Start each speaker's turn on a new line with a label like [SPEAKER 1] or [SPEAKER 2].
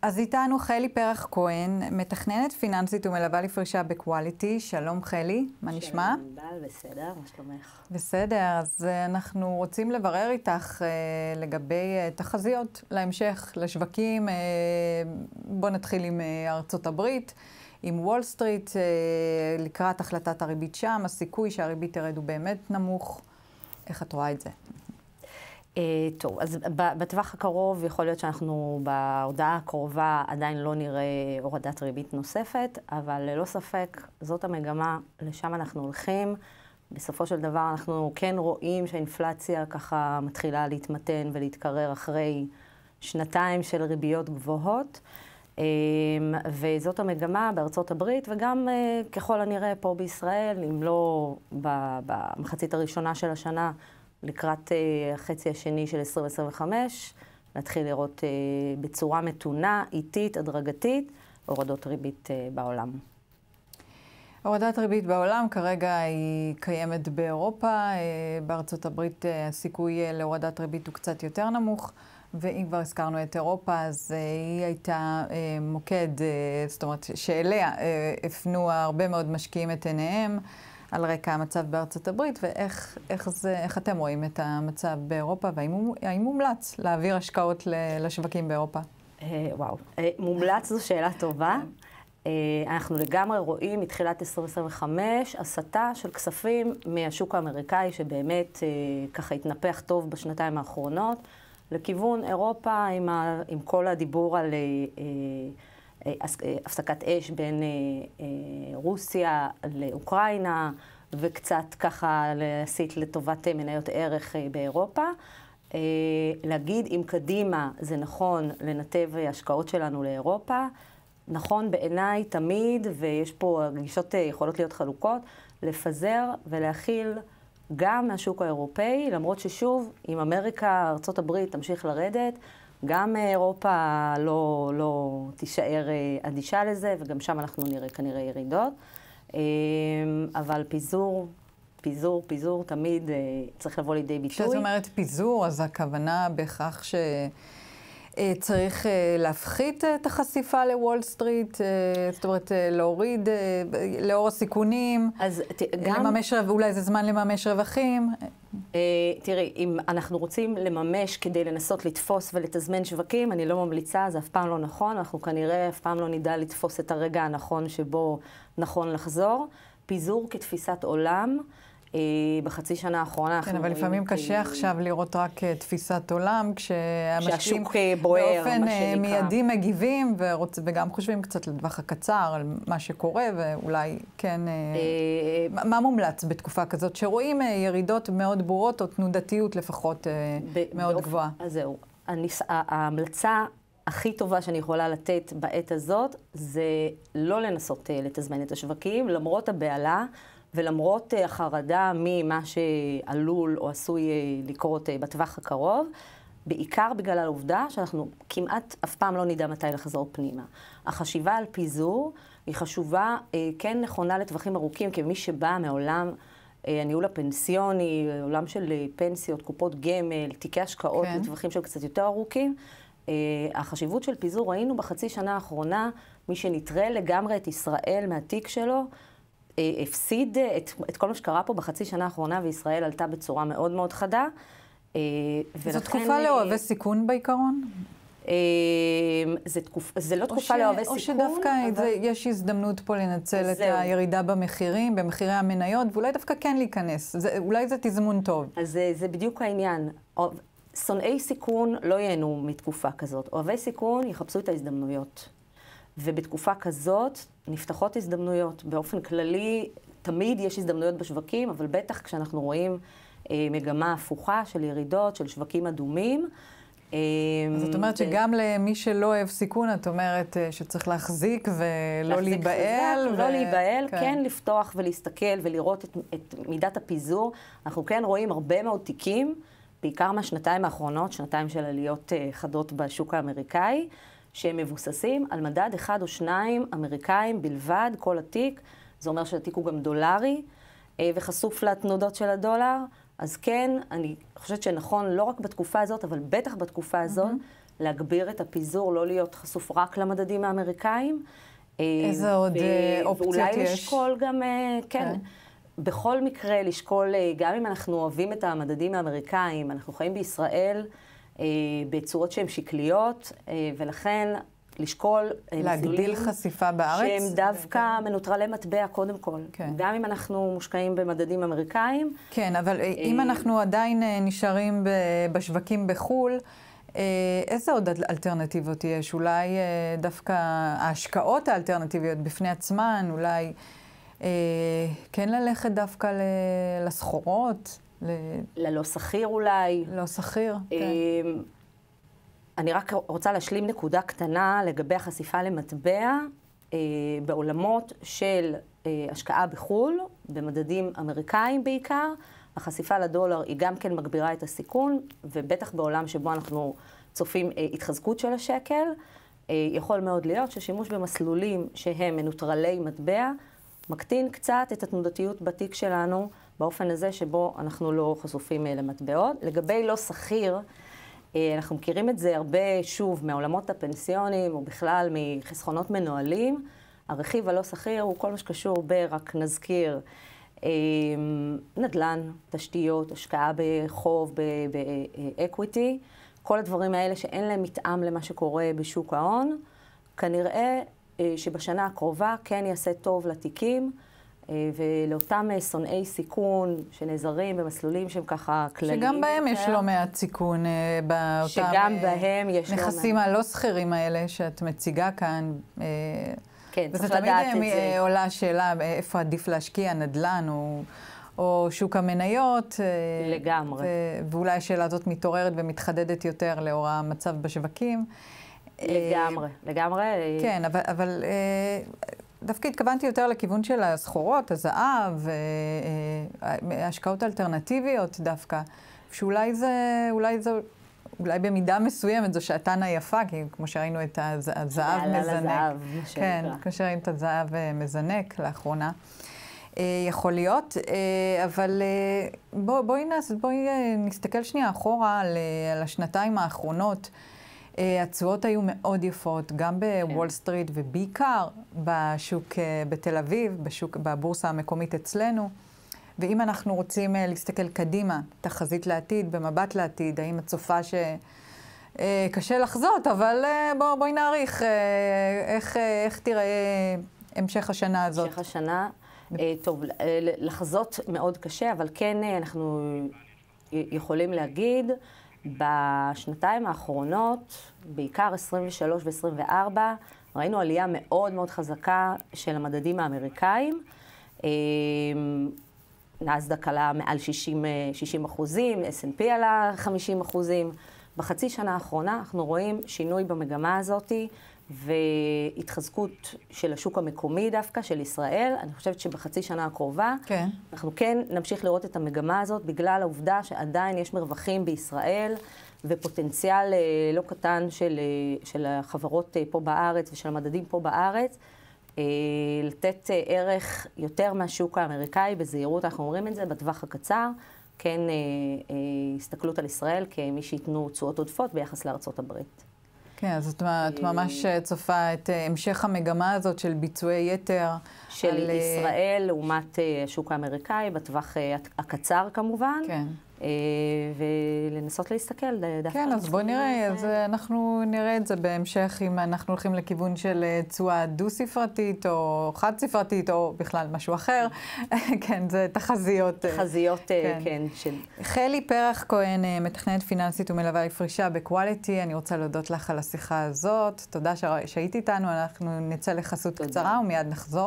[SPEAKER 1] אז איתנו חלי פרח כהן, מתכננת פיננסית ומלווה לפרישה בקואליטי. שלום חלי, מה נשמע?
[SPEAKER 2] שלום ענבל, בסדר, מה שלומך?
[SPEAKER 1] בסדר, אז אנחנו רוצים לברר איתך לגבי תחזיות להמשך, לשווקים. בוא נתחיל עם ארצות הברית, עם וול סטריט, לקראת החלטת הריבית שם, הסיכוי שהריבית תרד הוא באמת נמוך. איך את רואה את זה?
[SPEAKER 2] טוב, אז בטווח הקרוב יכול להיות שאנחנו בהודעה הקרובה עדיין לא נראה הורדת ריבית נוספת, אבל ללא ספק זאת המגמה, לשם אנחנו הולכים. בסופו של דבר אנחנו כן רואים שהאינפלציה ככה מתחילה להתמתן ולהתקרר אחרי שנתיים של ריביות גבוהות, וזאת המגמה בארצות הברית וגם ככל הנראה פה בישראל, אם לא במחצית הראשונה של השנה, לקראת החצי השני של 2025, להתחיל לראות בצורה מתונה, איטית, הדרגתית, הורדות ריבית בעולם.
[SPEAKER 1] הורדת ריבית בעולם כרגע היא קיימת באירופה, בארצות הברית הסיכוי להורדת ריבית הוא קצת יותר נמוך, ואם כבר הזכרנו את אירופה, אז היא הייתה מוקד, זאת אומרת שאליה הפנו הרבה מאוד משקיעים את עיניהם, על רקע המצב בארצות הברית, ואיך אתם רואים את המצב באירופה, והאם מומלץ להעביר השקעות לשווקים באירופה?
[SPEAKER 2] וואו, מומלץ זו שאלה טובה. אנחנו לגמרי רואים מתחילת 2025 הסטה של כספים מהשוק האמריקאי, שבאמת ככה התנפח טוב בשנתיים האחרונות, לכיוון אירופה עם כל הדיבור על הפסקת אש בין רוסיה לאוקראינה, וקצת ככה להסיט לטובת מניות ערך באירופה. להגיד אם קדימה זה נכון לנתב השקעות שלנו לאירופה, נכון בעיניי תמיד, ויש פה גישות יכולות להיות חלוקות, לפזר ולהכיל גם מהשוק האירופאי, למרות ששוב, אם אמריקה, ארצות הברית תמשיך לרדת, גם אירופה לא תישאר אדישה לזה, וגם שם אנחנו נראה כנראה ירידות. אבל פיזור תמיד צריך לבוא לידי ביטוי.
[SPEAKER 1] כשאת אומרת פיזור, אז הכוונה בכך שצריך להפחית את החשיפה לוול סטריט, זאת אומרת להוריד לאור הסיכונים, לממש, אולי זה זמן לממש רווחים.
[SPEAKER 2] תראי, אם אנחנו רוצים לממש כדי לנסות לתפוס ולתזמן שווקים, אני לא ממליצה, זה אף פעם לא נכון, אנחנו כנראה אף פעם לא נדע לתפוס את הרגע הנכון שבו נכון לחזור. פיזור כתפיסת עולם, בחצי שנה האחרונה
[SPEAKER 1] כן, אבל לפעמים קשה עכשיו לראות רק תפיסת עולם, כשהמשקיעים
[SPEAKER 2] בוער,
[SPEAKER 1] באופן מיידי מגיבים, וגם חושבים קצת לטווח הקצר על מה שקורה, ואולי כן, מה מומלץ בתקופה כזאת, שרואים ירידות מאוד ברורות, או תנודתיות לפחות מאוד גבוהה?
[SPEAKER 2] אז זהו, ההמלצה הכי טובה שאני יכולה לתת בעת הזאת, זה לא לנסות לתזמן את השווקים, למרות הבעלה, ולמרות החרדה ממה שעלול או עשוי לקרות בטווח הקרוב, בעיקר בגלל העובדה שאנחנו כמעט אף פעם לא נדע מתי לחזור פנימה. החשיבה על פיזור היא חשובה, כן נכונה לטווחים ארוכים, כמי שבא מעולם הניהול הפנסיוני, עולם של פנסיות, קופות גמל, תיקי השקעות, כן. לטווחים של קצת יותר ארוכים. החשיבות של פיזור ראינו בחצי שנה האחרונה, מי שנטרל לגמרי את ישראל מהתיק שלו, הפסיד את כל מה שקרה פה בחצי שנה האחרונה, וישראל עלתה בצורה מאוד מאוד חדה.
[SPEAKER 1] זו תקופה לאוהבי סיכון בעיקרון?
[SPEAKER 2] זה לא תקופה לאוהבי סיכון.
[SPEAKER 1] או שדווקא יש הזדמנות פה לנצל את הירידה במחירים, במחירי המניות, ואולי דווקא כן להיכנס. אולי זה תזמון טוב.
[SPEAKER 2] אז זה בדיוק העניין. שונאי סיכון לא ייהנו מתקופה כזאת. אוהבי סיכון יחפשו את ההזדמנויות. ובתקופה כזאת נפתחות הזדמנויות. באופן כללי, תמיד יש הזדמנויות בשווקים, אבל בטח כשאנחנו רואים מגמה הפוכה של ירידות, של שווקים אדומים.
[SPEAKER 1] זאת אומרת שגם למי שלא אוהב סיכון, את אומרת שצריך להחזיק ולא להיבהל.
[SPEAKER 2] לא להיבהל, כן לפתוח ולהסתכל ולראות את מידת הפיזור. אנחנו כן רואים הרבה מאוד תיקים, בעיקר מהשנתיים האחרונות, שנתיים של עליות חדות בשוק האמריקאי, שהם מבוססים על מדד אחד או שניים אמריקאים בלבד, כל התיק. זה אומר שהתיק הוא גם דולרי, וחשוף לתנודות של הדולר. אז כן, אני חושבת שנכון לא רק בתקופה הזאת, אבל בטח בתקופה הזאת, להגביר את הפיזור, לא להיות חשוף רק למדדים האמריקאים.
[SPEAKER 1] איזה עוד אופציות יש?
[SPEAKER 2] ואולי לשקול גם, כן. בכל מקרה, לשקול, גם אם אנחנו אוהבים את המדדים האמריקאים, אנחנו חיים בישראל בצורות שהן שקליות, ולכן לשקול
[SPEAKER 1] להגדיל חשיפה בארץ?
[SPEAKER 2] שהם דווקא מנוטרלי מטבע קודם כל. כן. גם אם אנחנו מושקעים במדדים אמריקאים.
[SPEAKER 1] כן, אבל אם אנחנו עדיין נשארים בשווקים בחו"ל, איזה עוד אלטרנטיבות יש? אולי דווקא ההשקעות האלטרנטיביות בפני עצמן, אולי כן ללכת דווקא לסחורות?
[SPEAKER 2] ללא שכיר אולי.
[SPEAKER 1] לא שכיר, כן.
[SPEAKER 2] אני רק רוצה להשלים נקודה קטנה לגבי החשיפה למטבע בעולמות של השקעה בחו"ל, במדדים אמריקאים בעיקר. החשיפה לדולר היא גם כן מגבירה את הסיכון, ובטח בעולם שבו אנחנו צופים התחזקות של השקל, יכול מאוד להיות ששימוש במסלולים שהם מנוטרלי מטבע, מקטין קצת את התנודתיות בתיק שלנו, באופן הזה שבו אנחנו לא חשופים למטבעות. לגבי לא שכיר, אנחנו מכירים את זה הרבה, שוב, מעולמות הפנסיונים, או בכלל מחסכונות מנוהלים. הרכיב הלא שכיר הוא כל מה שקשור רק נזכיר, נדל"ן, תשתיות, השקעה בחוב, באקוויטי, כל הדברים האלה שאין להם מתאם למה שקורה בשוק ההון, כנראה שבשנה הקרובה כן יעשה טוב לתיקים, ולאותם שונאי סיכון שנעזרים במסלולים שהם ככה כלליים.
[SPEAKER 1] שגם בהם יש לא מעט סיכון,
[SPEAKER 2] שגם בהם יש
[SPEAKER 1] נכסים הלא שכירים האלה שאת מציגה כאן.
[SPEAKER 2] כן, צריך לדעת את זה.
[SPEAKER 1] וזה תמיד עולה השאלה איפה עדיף להשקיע, נדל"ן או שוק המניות.
[SPEAKER 2] לגמרי.
[SPEAKER 1] ואולי השאלה הזאת מתעוררת ומתחדדת יותר לאור המצב בשווקים.
[SPEAKER 2] לגמרי, לגמרי.
[SPEAKER 1] כן, אבל דווקא התכוונתי יותר לכיוון של הסחורות, הזהב, השקעות אלטרנטיביות דווקא, שאולי אולי במידה מסוימת זו שעתן היפה, כי כמו שראינו את הזהב מזנק. כן, כמו שראינו את הזהב מזנק לאחרונה. יכול להיות, אבל בואי נסתכל שנייה אחורה על השנתיים האחרונות. התשואות היו מאוד יפות, גם בוול סטריט ובעיקר בשוק בתל אביב, בבורסה המקומית אצלנו. ואם אנחנו רוצים להסתכל קדימה, תחזית לעתיד, במבט לעתיד, האם הצופה שקשה לחזות, אבל בואי נעריך איך תראה המשך השנה הזאת.
[SPEAKER 2] המשך השנה, טוב, לחזות מאוד קשה, אבל כן אנחנו יכולים להגיד, בשנתיים האחרונות, בעיקר 23 ו-24, ראינו עלייה מאוד מאוד חזקה של המדדים האמריקאים. נאסד"ק עלה מעל 60%, S&P עלה 50%. בחצי שנה האחרונה אנחנו רואים שינוי במגמה הזאת והתחזקות של השוק המקומי דווקא, של ישראל. אני חושבת שבחצי שנה הקרובה אנחנו כן נמשיך לראות את המגמה הזאת בגלל העובדה שעדיין יש מרווחים בישראל ופוטנציאל לא קטן של החברות פה בארץ ושל המדדים פה בארץ. לתת ערך יותר מהשוק האמריקאי, בזהירות אנחנו אומרים את זה, בטווח הקצר, כן הסתכלות על ישראל כמי שיתנו תשואות עודפות ביחס לארצות הברית.
[SPEAKER 1] כן, אז את ממש צופה את המשך המגמה הזאת של ביצועי יתר.
[SPEAKER 2] של ישראל לעומת השוק האמריקאי, בטווח הקצר כמובן. כן. ולנסות להסתכל דווקא.
[SPEAKER 1] כן, אז בואי נראה, אז אנחנו נראה את זה בהמשך, אם אנחנו הולכים לכיוון של תשואה דו-ספרתית או חד-ספרתית או בכלל משהו אחר. כן, זה תחזיות.
[SPEAKER 2] תחזיות, כן.
[SPEAKER 1] חלי פרח כהן, מתכננת פיננסית ומלווה לפרישה בקואליטי, אני רוצה להודות לך על השיחה הזאת. תודה שהיית איתנו, אנחנו נצא לחסות קצרה ומיד נחזור.